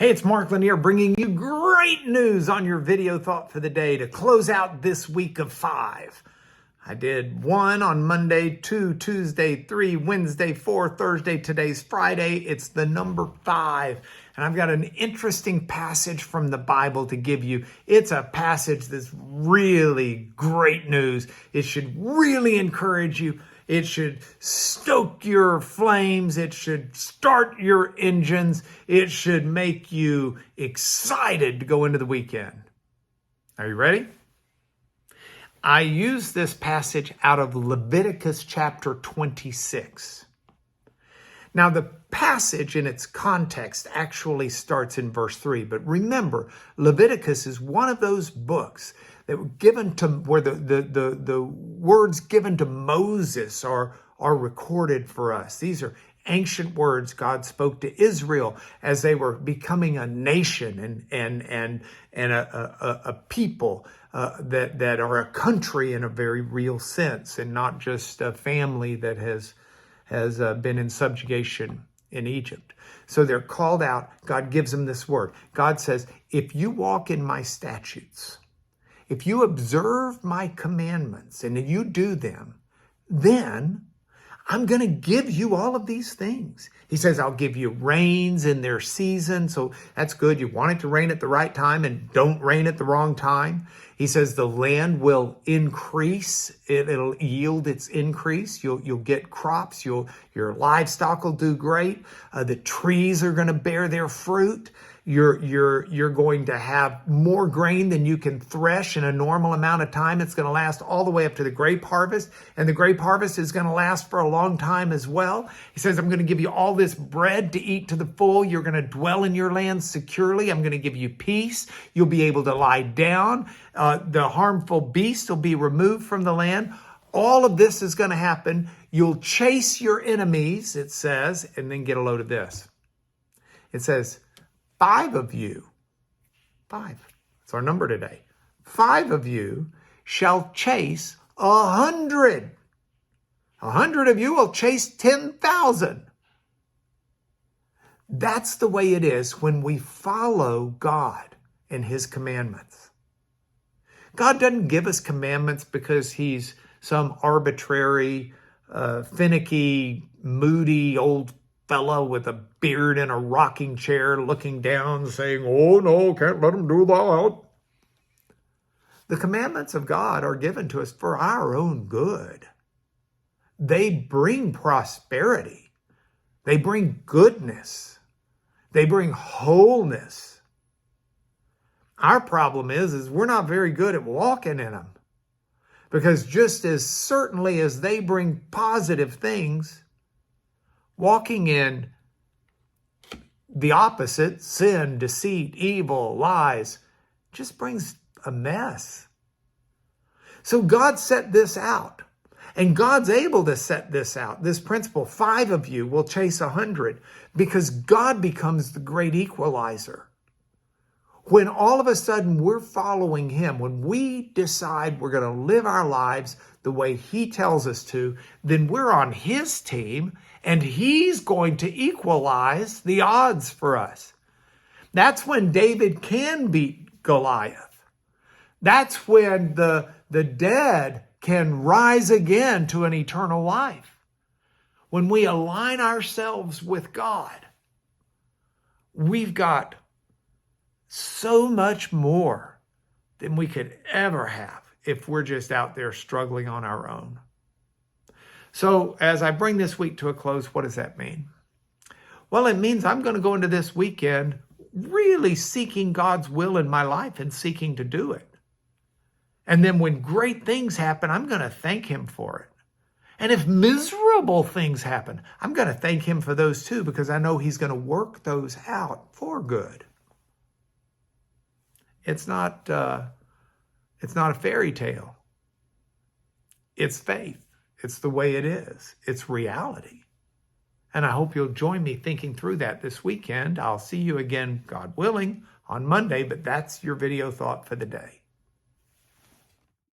Hey, it's Mark Lanier bringing you great news on your video thought for the day to close out this week of 5. I did 1 on Monday, 2 Tuesday, 3 Wednesday, 4 Thursday. Today's Friday. It's the number 5. And I've got an interesting passage from the Bible to give you. It's a passage that's really great news. It should really encourage you. It should stoke your flames. It should start your engines. It should make you excited to go into the weekend. Are you ready? I use this passage out of Leviticus chapter 26. Now, the passage in its context actually starts in verse 3. But remember, Leviticus is one of those books that were given to, where the words given to Moses are recorded for us. These are ancient words God spoke to Israel as they were becoming a nation and a people that are a country in a very real sense, and not just a family that has been in subjugation in Egypt. So they're called out. God gives them this word. God says, if you walk in my statutes, if you observe my commandments and you do them, then I'm going to give you all of these things. He says, I'll give you rains in their season. So that's good. You want it to rain at the right time and don't rain at the wrong time. He says the land will increase. It'll yield its increase. You'll get crops. Your livestock will do great. The trees are going to bear their fruit. You're going to have more grain than you can thresh in a normal amount of time. It's going to last all the way up to the grape harvest, and the grape harvest is going to last for a long time as well. He says, I'm going to give you all this bread to eat to the full. You're going to dwell in your land securely. I'm going to give you peace. You'll be able to lie down. The harmful beast will be removed from the land. All of this is going to happen. You'll chase your enemies, it says, and then get a load of this. It says, 5 of you, 5, that's our number today. 5 of you shall chase 100. 100 of you will chase 10,000. That's the way it is when we follow God and his commandments. God doesn't give us commandments because he's some arbitrary, finicky, moody old fellow with a beard in a rocking chair looking down saying, oh no, can't let him do that. The commandments of God are given to us for our own good. They bring prosperity. They bring goodness. They bring wholeness. Our problem is we're not very good at walking in them. Because just as certainly as they bring positive things, walking in the opposite, sin, deceit, evil, lies, just brings a mess. So God set this out. And God's able to set this out. This principle, 5 of you will chase 100, because God becomes the great equalizer. When all of a sudden we're following him, when we decide we're going to live our lives the way he tells us to, then we're on his team and he's going to equalize the odds for us. That's when David can beat Goliath. That's when the dead can rise again to an eternal life. When we align ourselves with God, we've got so much more than we could ever have if we're just out there struggling on our own. So as I bring this week to a close, what does that mean? Well, it means I'm going to go into this weekend really seeking God's will in my life and seeking to do it. And then when great things happen, I'm going to thank him for it. And if miserable things happen, I'm going to thank him for those too, because I know he's going to work those out for good. It's not a fairy tale. It's faith. It's the way it is. It's reality. And I hope you'll join me thinking through that this weekend. I'll see you again, God willing, on Monday, but that's your video thought for the day.